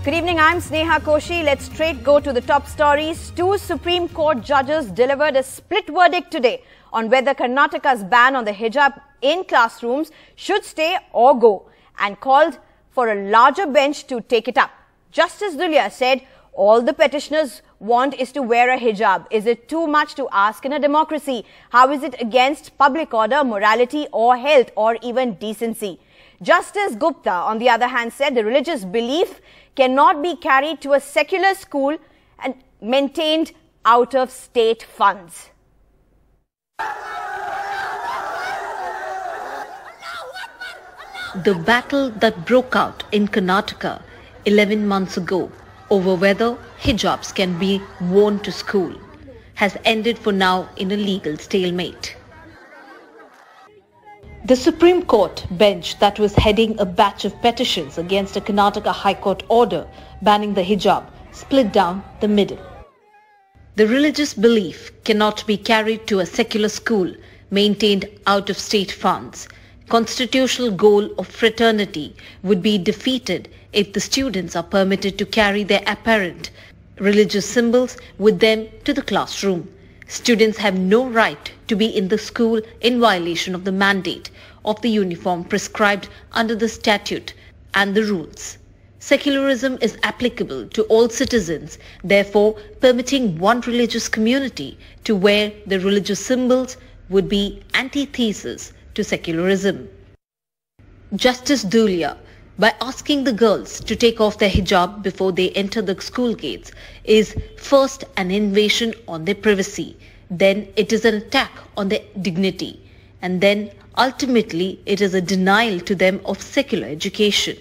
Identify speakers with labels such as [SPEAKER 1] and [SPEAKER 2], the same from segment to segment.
[SPEAKER 1] Good evening, I'm Sneha Koshi. Let's straight go to the top stories. Two Supreme Court judges delivered a split verdict today on whether Karnataka's ban on the hijab in classrooms should stay or go, and called for a larger bench to take it up. Justice Dulia said all the petitioners want is to wear a hijab. Is it too much to ask in a democracy? How is it against public order, morality or health or even decency? Justice Gopla, on the other hand, said the religious belief cannot be carried to a secular school and maintained out of state funds.
[SPEAKER 2] The battle that broke out in Karnataka 11 months ago over whether hijabs can be worn to school has ended for now in a legal stalemate. The Supreme Court bench that was heading a batch of petitions against a Karnataka High Court order banning the hijab split down the middle. The religious belief cannot be carried to a secular school maintained out of state funds. Constitutional goal of fraternity would be defeated if the students are permitted to carry their apparent religious symbols with them to the classroom. Students have no right to be in the school in violation of the mandate of the uniform prescribed under the statute and the rules. Secularism is applicable to all citizens, therefore permitting one religious community to wear the religious symbols would be antithesis to secularism. Justice Dulia, by asking the girls to take off their hijab before they enter the school gates, is first an invasion on their privacy, then it is an attack on their dignity, and then ultimately it is a denial to them of secular education.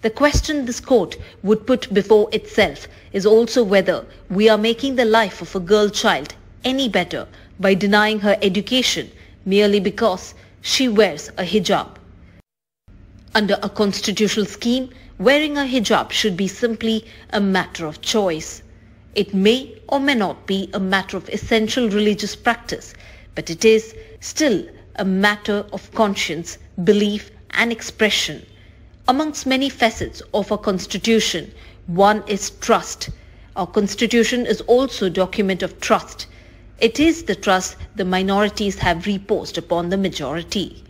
[SPEAKER 2] The question this court would put before itself is also whether we are making the life of a girl child any better by denying her education merely because she wears a hijab. Under a constitutional scheme, wearing a hijab should be simply a matter of choice. It may or may not be a matter of essential religious practice, but it is still a matter of conscience, belief and expression. Amongst many facets of our constitution, one is trust. Our constitution is also a document of trust. It is the trust the minorities have reposed upon the majority.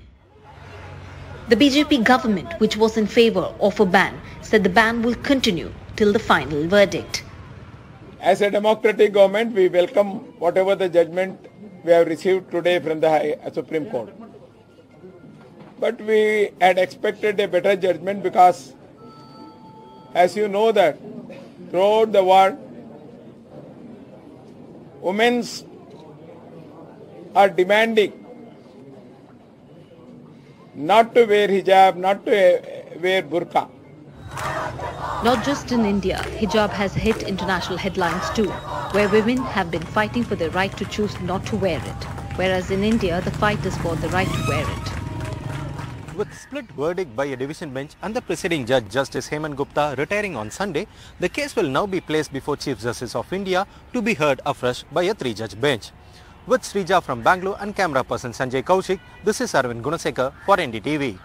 [SPEAKER 2] The BJP government, which was in favor of a ban, said the ban will continue till the final verdict.
[SPEAKER 3] As a democratic government, we welcome whatever the judgment we have received today from the Supreme Court. But we had expected a better judgment because, as you know that, throughout the world, women are demanding not to wear hijab, not to wear burqa.
[SPEAKER 2] Not just in India, hijab has hit international headlines too, where women have been fighting for the right to choose not to wear it, whereas in India the fight is for the right to wear it.
[SPEAKER 4] With split verdict by a division bench and the presiding judge Justice Gopla retiring on Sunday, the case will now be placed before Chief Justice of India to be heard afresh by a three-judge bench. With Srija from Bangalore and camera person Sanjay Kaushik, this is Arvind Gunasekar for NDTV.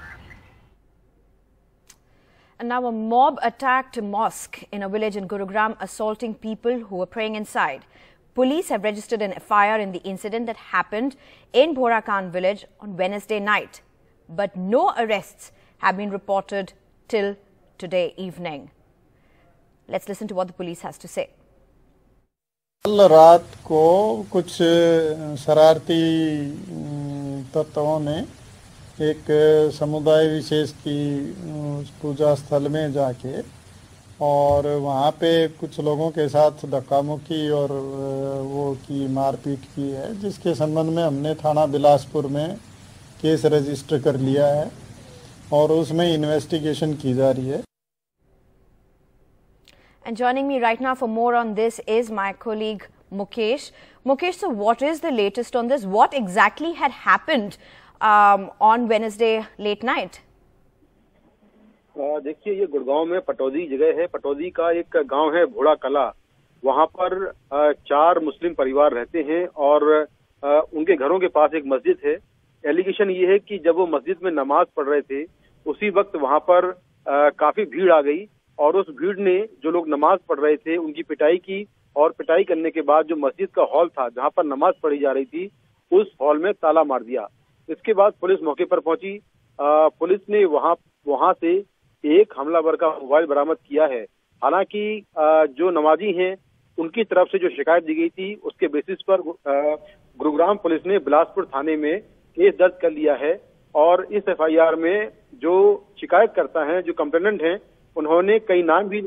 [SPEAKER 1] And now a mob attacked a mosque in a village in Gurugram, assaulting people who were praying inside. Police have registered an FIR in the incident that happened in Bhorakan village on Wednesday night. But no arrests have been reported till today evening. Let's listen to what the police has to say.
[SPEAKER 5] कल रात को कुछ शरारती तत्वों ने एक समुदाय विशेष की पूजा स्थल में जाके और वहाँ पे कुछ लोगों के साथ धक्का मुक्की और वो की मारपीट की है, जिसके संबंध में हमने थाना बिलासपुर में केस रजिस्टर कर लिया है और उसमें इन्वेस्टिगेशन की जा रही है.
[SPEAKER 1] And joining me right now for more on this is my colleague Mukesh. Mukesh, so what is the latest on this? What exactly had happened on Wednesday late night?
[SPEAKER 6] देखिए, ये गुड़गांव में पटौदी जगह है. पटौदी का एक गांव है भोड़ा कला. वहां पर 4 मुस्लिम परिवार रहते हैं और उनके घरों के पास एक मस्जिद है. एलिगेशन ये है कि जब वो मस्जिद में नमाज पढ़ रहे थे, उसी वक्त वहां पर काफी भीड़ आ गई और उस भीड़ ने जो लोग नमाज पढ़ रहे थे उनकी पिटाई की, और पिटाई करने के बाद जो मस्जिद का हॉल था जहां पर नमाज पढ़ी जा रही थी उस हॉल में ताला मार दिया। इसके बाद पुलिस मौके पर पहुंची। पुलिस ने वहां से एक हमलावर का मोबाइल बरामद किया है। हालांकि जो नमाजी हैं उनकी तरफ से जो शिकायत दी गई थी उसके बेसिस पर गुरुग्राम पुलिस ने बिलासपुर थाने में केस दर्ज कर लिया है, और इस FIR में जो शिकायतकर्ता हैं, जो कंप्लेनेंट हैं, उन्होंने कई नाम भी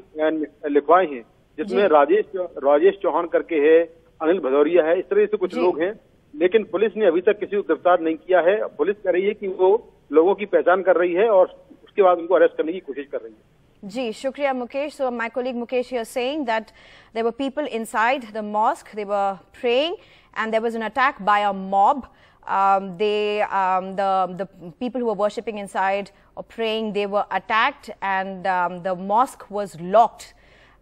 [SPEAKER 6] लिखवाए हैं, जिसमें राजेश चौहान करके है, अनिल भदौरिया है, इस तरह से कुछ लोग हैं। लेकिन पुलिस ने अभी तक किसी को गिरफ्तार नहीं किया है। पुलिस कह रही है कि वो लोगों की पहचान कर रही है और उसके बाद उनको अरेस्ट करने की कोशिश कर रही है।
[SPEAKER 1] जी, शुक्रिया Mukesh. So my colleague Mukesh here saying that there were people inside the mosque, they were praying, and there was an attack by a mob. The people who were worshipping inside or praying, they were attacked, and the mosque was locked.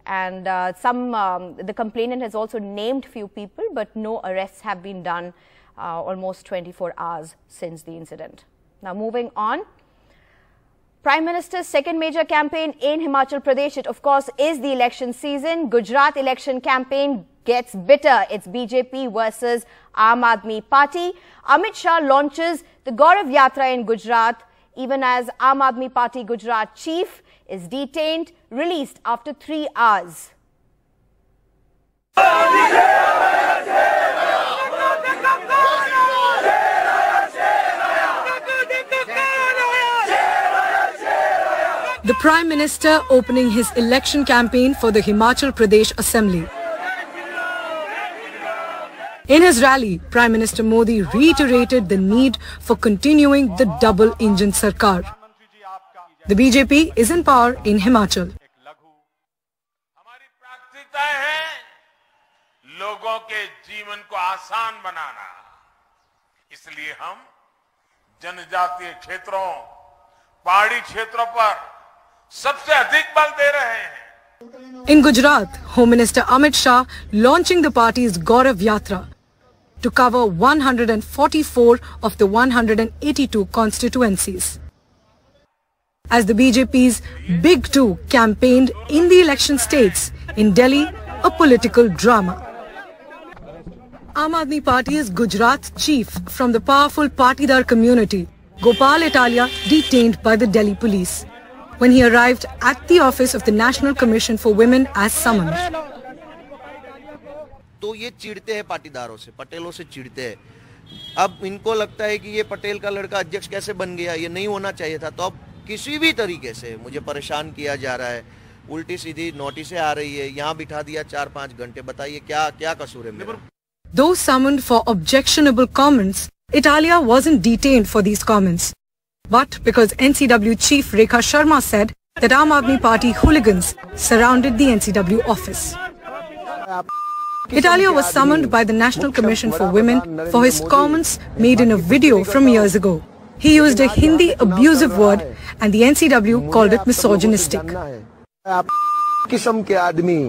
[SPEAKER 1] And the complainant has also named few people, but no arrests have been done almost 24 hours since the incident. Now moving on. Prime Minister's second major campaign in Himachal Pradesh, it of course is the election season. Gujarat election campaign gets bitter. It's BJP versus Aam Aadmi Party. Amit Shah launches the Gaurav Yatra in Gujarat, even as Aam Aadmi Party Gujarat chief is detained, released after 3 hours.
[SPEAKER 7] The Prime Minister opening his election campaign for the Himachal Pradesh Assembly. In his rally, Prime Minister Modi reiterated the need for continuing the double-engine Sarkar. The BJP is in power in Himachal.
[SPEAKER 8] हमारी प्राथमिकता है लोगों के जीवन को आसान बनाना, इसलिए हम जनजातीय क्षेत्रों, पहाड़ी क्षेत्रों पर सबसे अधिक बल दे रहे हैं.
[SPEAKER 7] In Gujarat, Home Minister Amit Shah launching the party's Gaurav Yatra to cover 144 of the 182 constituencies. As the BJP's Big Two campaigned in the election states, in Delhi, a political drama. Aam Aadmi Party's Gujarat chief from the powerful Patidar community, Gopla, Italia, detained by the Delhi police when he arrived at the office of the National Commission for Women as summoned.
[SPEAKER 9] तो ये चिढ़ते हैं पाटीदारों से, पटेलों से चिढ़ते हैं. अब इनको लगता है कि ये पटेल का लड़का अध्यक्ष कैसे बन गया, ये नहीं होना चाहिए था. तो अब किसी भी तरीके से मुझे परेशान किया जा रहा है. उल्टी सीधी नोटिसें आ रही है, यहाँ बिठा दिया 4-5 घंटे. बताइए क्या कसूर है मेरा?
[SPEAKER 7] Though summoned for objectionable comments, Italia wasn't detained for these comments. But because NCW chief Rekha Sharma said that Aam Aadmi Party hooligans surrounded the NCW office. Italia was summoned by the National Commission for Women for his comments made in a video from years ago. He used a Hindi abusive word and the NCW called it misogynistic.
[SPEAKER 10] किस्म के आदमी,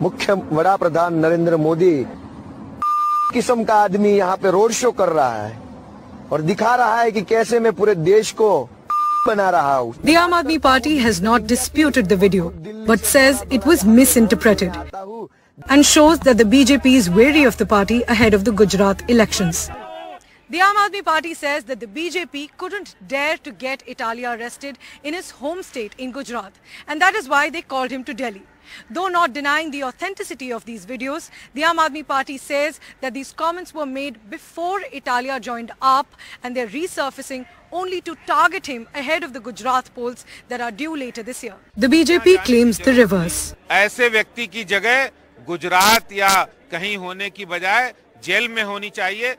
[SPEAKER 10] मुख्य वड़ा प्रधान नरेंद्र मोदी किस्म का आदमी यहाँ पे road show कर रहा है और दिखा रहा है कि कैसे मैं पूरे देश को बना रहा हूँ.
[SPEAKER 7] The Aam Aadmi Party has not disputed the video, but says it was misinterpreted and shows that the BJP is wary of the party ahead of the Gujarat elections. The Aam Aadmi Party says that the BJP couldn't dare to get Italia arrested in his home state in Gujarat, and that is why they called him to Delhi. Though not denying the authenticity of these videos, the Aam Aadmi Party says that these comments were made before Italia joined AAP and they're resurfacing only to target him ahead of the Gujarat polls that are due later this year. The BJP claims the reverse.
[SPEAKER 8] ऐसे व्यक्ति की जगह गुजरात या कहीं होने की बजाय jail में होनी चाहिए.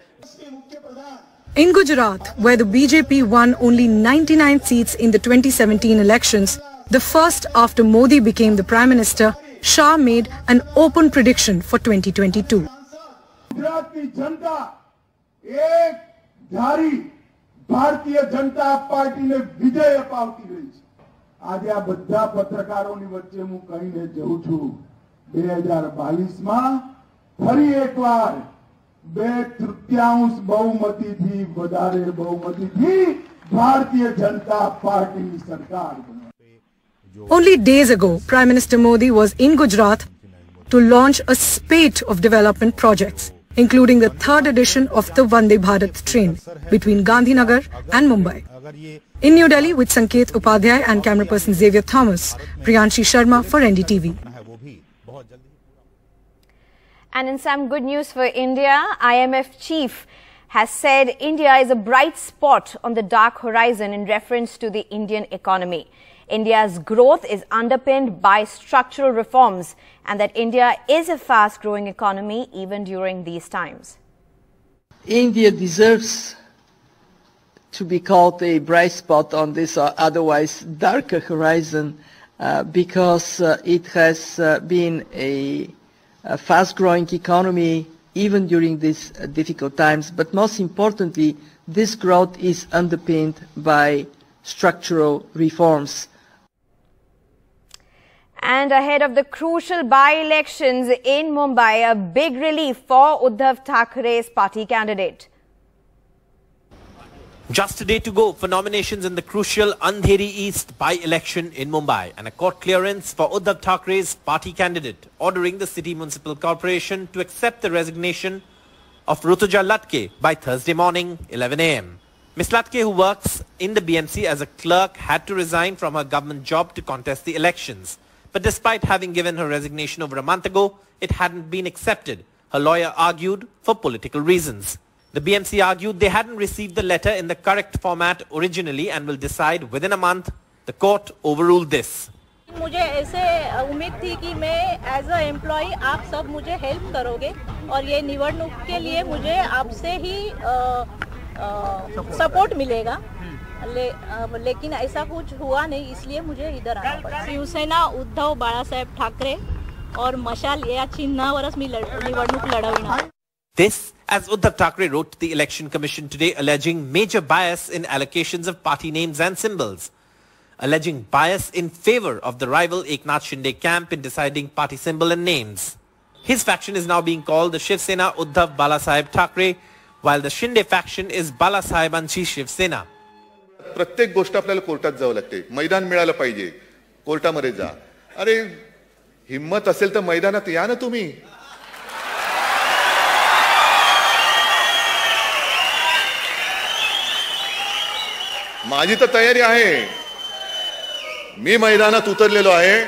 [SPEAKER 7] In Gujarat, where the BJP won only 99 seats in the 2017 elections, the first after Modi became the Prime Minister, Shah made an open prediction for 2022.
[SPEAKER 5] Gujarat की जनता एक धारी भारतीय जनता पार्टी ने विजय अपावती रही છે. આજે આ બધા પત્રકારોની વચ્ચે હું કહીને જઉં છું, 2022 માં ફરી એકવાર 2/3 बहुमतीથી વધારે बहुमतीથી ભારતીય जनता पार्टी ની सरकार बनी.
[SPEAKER 7] Only days ago, Prime Minister Modi was in Gujarat to launch a spate of development projects, including the third edition of the Vande Bharat train between Gandhinagar and Mumbai. In New Delhi with Sanket Upadhyay and camera person Xavier Thomas, Priyanshi Sharma for NDTV.
[SPEAKER 1] And in some good news for India, IMF chief has said India is a bright spot on the dark horizon in reference to the Indian economy. India's growth is underpinned by structural reforms and that India is a fast-growing economy even during these times.
[SPEAKER 11] India deserves to be called a bright spot on this otherwise darker horizon because it has been a fast-growing economy even during these difficult times. But most importantly, this growth is underpinned by structural reforms.
[SPEAKER 1] And ahead of the crucial by-elections in Mumbai, a big relief for Uddhav Thackeray's party candidate.
[SPEAKER 12] Just a day to go for nominations in the crucial Andheri East by-election in Mumbai and a court clearance for Uddhav Thackeray's party candidate ordering the City Municipal Corporation to accept the resignation of Rutuja Latke by Thursday morning 11 a.m. Ms. Latke, who works in the BMC as a clerk, had to resign from her government job to contest the elections. But despite having given her resignation over a month ago, it hadn't been accepted. Her lawyer argued for political reasons. The BMC argued they hadn't received the letter in the correct format originally and will decide within a month. The court overruled this.
[SPEAKER 13] मुझे ऐसे उम्मीद थी कि मैं as a employee आप सब मुझे help करोगे और ये निवडणूक के लिए मुझे आपसे ही सपोर्ट मिलेगा लेकिन ऐसा कुछ हुआ नहीं इसलिए मुझे इधर आना पड़ा शिवसेना उद्धव बाळासाहेब ठाकरे और मशाल या चिन्हावरच मी निवडणूक लढविणार.
[SPEAKER 12] This, as Uddhav Thackeray wrote to the Election Commission today, alleging major bias in allocations of party names and symbols, alleging bias in favor of the rival Eknath Shinde camp in deciding party symbol and names. His faction is now being called the Shiv Sena Uddhav Balasaheb Thackeray, while the Shinde faction is Balasahebanchi Shiv Sena.
[SPEAKER 14] प्रत्येक गोष्ट आपल्याला कोर्टात जावं लागते. मैदान मिळालं पाहिजे, कोर्टामध्ये जा. अरे हिम्मत असेल तर मैदानात या ना तुम्ही. माझी तर तयारी आहे. मी मैदानात उतरलेलो आहे.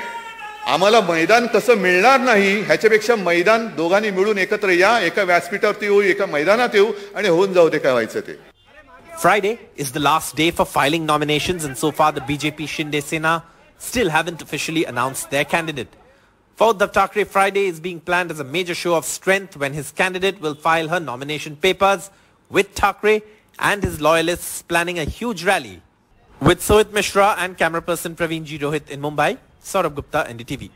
[SPEAKER 14] आम्हाला मैदान कसं मिळणार नाही ह्याच्यापेक्षा मैदान दोघांनी मिळून एकत्र या, एका व्यासपीठावरती येऊ, एका मैदानात येऊ आणि होऊन जाऊ दे काय व्हायचं ते.
[SPEAKER 12] Friday is the last day for filing nominations and so far the BJP Shinde Sena still haven't officially announced their candidate. For Uddhav Thackeray, Friday is being planned as a major show of strength when his candidate will file her nomination papers with Thackeray and his loyalists planning a huge rally. With Sohit Mishra and camera person Praveen G. Rohit in Mumbai, Saurabh Gupta, NDTV.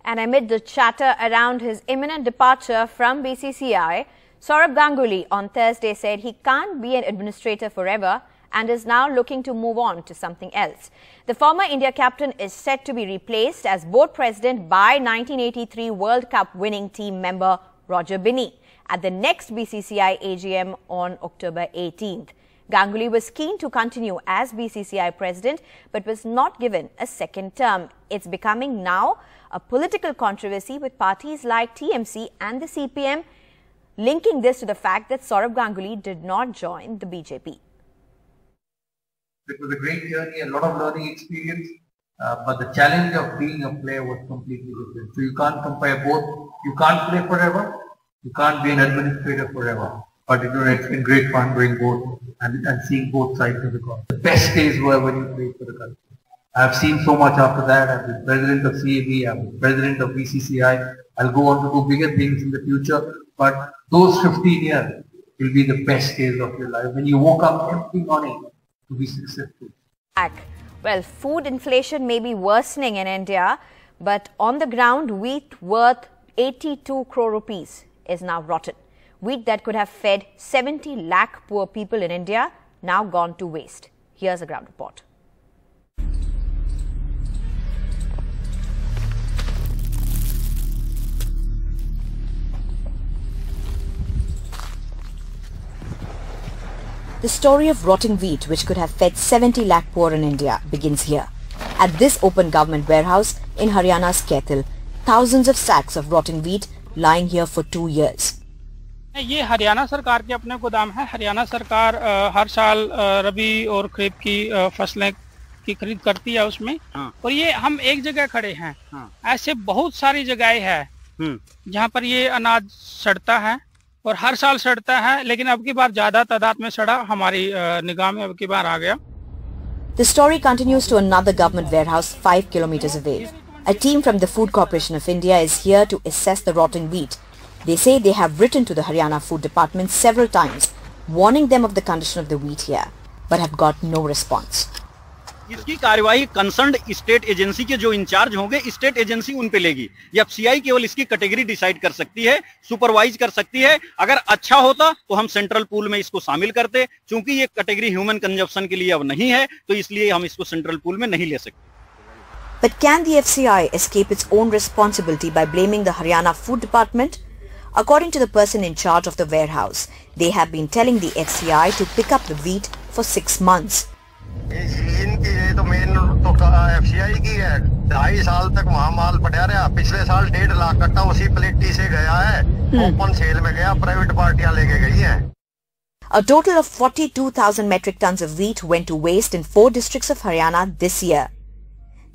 [SPEAKER 1] And amid the chatter around his imminent departure from BCCI, Saurabh Ganguly on Thursday said he can't be an administrator forever and is now looking to move on to something else. The former India captain is set to be replaced as board president by 1983 World Cup winning team member Roger Binney at the next BCCI AGM on October 18th. Ganguly was keen to continue as BCCI president but was not given a second term. It's becoming now a political controversy with parties like TMC and the CPM linking this to the fact that Saurabh Ganguly did not join the BJP.
[SPEAKER 15] It was a great journey, a lot of learning experience, but the challenge of being a player was completely different. So you can't compare both. You can't play forever. You can't be an administrator forever. But it's been great fun doing both and seeing both sides of the coin. The best days were when you played for the country. I've seen so much after that. I've been president of CAB, I've been president of BCCI. I'll go on to do bigger things in the future. But those 15 years will be the best days of your life when you woke up every morning to be successful.
[SPEAKER 1] Well, food inflation may be worsening in India, but on the ground, wheat worth 82 crore rupees is now rotten. Wheat that could have fed 70 lakh poor people in India, now gone to waste. Here's a ground report. The story of rotting wheat, which could have fed 70 lakh poor in India, begins here. At this open government warehouse in Haryana's Kaithal, thousands of sacks of rotten wheat lying here for 2 years.
[SPEAKER 16] ये हरियाणा सरकार के अपने गोदाम है। हरियाणा सरकार हर साल रबी और खरीफ की फसलें की खरीद करती है उसमें। और ये हम एक जगह खड़े हैं। ऐसे बहुत सारी जगहें हैं जहाँ पर ये अनाज सड़ता है और हर साल सड़ता है, लेकिन अब की बार ज्यादा तादाद में सड़ा हमारी निगाह में अब की बार आ गया।
[SPEAKER 1] The story continues to another government warehouse 5 kilometers away. A team from the Food Corporation of India is here to assess the rotting wheat. They say they have written to the Haryana Food Department several times, warning them of the condition of the wheat here, but have got no response.
[SPEAKER 17] इसकी कार्यवाही concerned state agency के जो in charge होंगे, state agency उन पे लेगी। ये FCI केवल इसकी कैटेगरी डिसाइड कर सकती है, सुपरवाइज कर सकती है। अगर अच्छा होता तो हम सेंट्रल पूल में इसको शामिल करते। चूंकि ये कैटेगरी ह्यूमन कंजप्शन के लिए अब नहीं है, तो इसलिए हम इसको सेंट्रल पूल में नहीं ले सकते।
[SPEAKER 1] But can the FCI escape its own responsibility by blaming the Haryana Food Department? According to the person in charge of the warehouse, they have been telling the FCI to pick up the wheat for 6 months.
[SPEAKER 18] ये तो main तो FCI की है। 2.5 साल तक वहाँ माल पड़ा रहा। पिछले साल 1.5 लाख कट्टा उसी प्लेटी से गया है। ओपन सेल में गया, प्राइवेट पार्टियां लेके गई हैं।
[SPEAKER 1] A total of 42,000 metric tons of wheat went to waste in 4 districts of Haryana this year.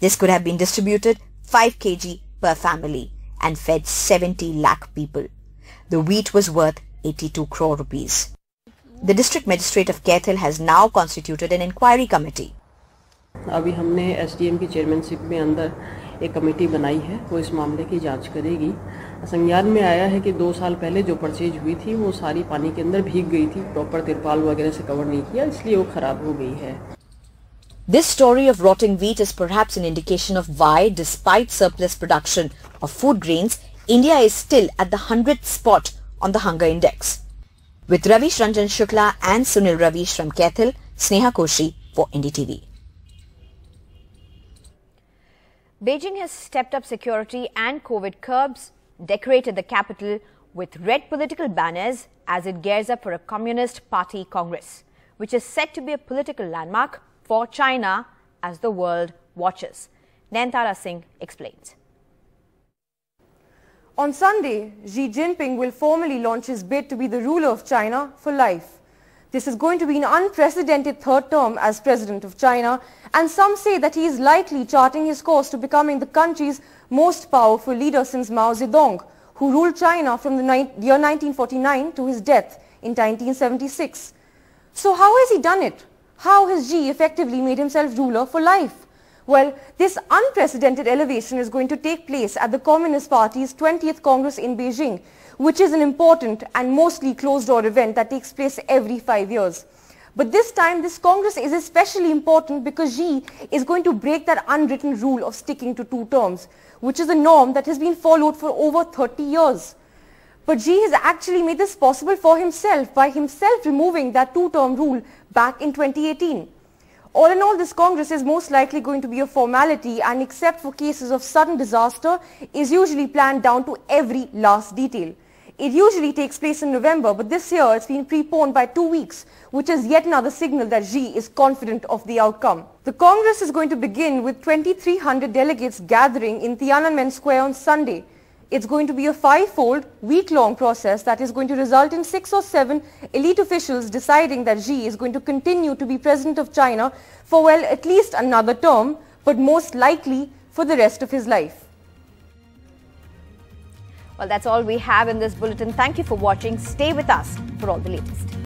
[SPEAKER 1] This could have been distributed 5 kg per family and fed 70 lakh people. The wheat was worth 82 crore rupees. The district magistrate of Kaithal has now constituted an inquiry committee.
[SPEAKER 19] अभी हमने SDM की chairmanship में अंदर एक committee बनाई है, वो इस मामले की जांच करेगी। संज्ञान में आया है कि 2 साल पहले जो परचेज हुई थी वो सारी पानी के अंदर भीग गई थी, प्रॉपर तिरपाल वगैरह से कवर नहीं किया, इसलिए वो खराब हो गई है।
[SPEAKER 1] This story of rotting wheat is perhaps an indication of why, despite surplus production of food grains, India is still at the 100th spot on the hunger index. With Ravish Ranjan Shukla and Sunil Ravish from Kaithal, Sneha Koshi for NDTV. Beijing has stepped up security and COVID curbs, decorated the capital with red political banners as it gears up for a Communist Party Congress, which is set to be a political landmark for China as the world watches. Nayantara Singh explains.
[SPEAKER 20] On Sunday, Xi Jinping will formally launch his bid to be the ruler of China for life. This is going to be an unprecedented third term as president of China, and some say that he is likely charting his course to becoming the country's most powerful leader since Mao Zedong, who ruled China from the year 1949 to his death in 1976. So how has he done it? How has Xi effectively made himself ruler for life? Well, this unprecedented elevation is going to take place at the Communist Party's 20th Congress in Beijing, which is an important and mostly closed-door event that takes place every 5 years. But this time, this Congress is especially important because Xi is going to break that unwritten rule of sticking to 2 terms, which is a norm that has been followed for over 30 years. But Xi has actually made this possible for himself by himself removing that 2-term rule back in 2018. All in all, this Congress is most likely going to be a formality, and except for cases of sudden disaster, is usually planned down to every last detail. It usually takes place in November, but this year it's been preponed by 2 weeks, which is yet another signal that Xi is confident of the outcome. The Congress is going to begin with 2,300 delegates gathering in Tiananmen Square on Sunday. It's going to be a 5-fold, week-long process that is going to result in 6 or 7 elite officials deciding that Xi is going to continue to be president of China for, well, at least another term, but most likely for the rest of his life.
[SPEAKER 1] Well, that's all we have in this bulletin. Thank you for watching. Stay with us for all the latest.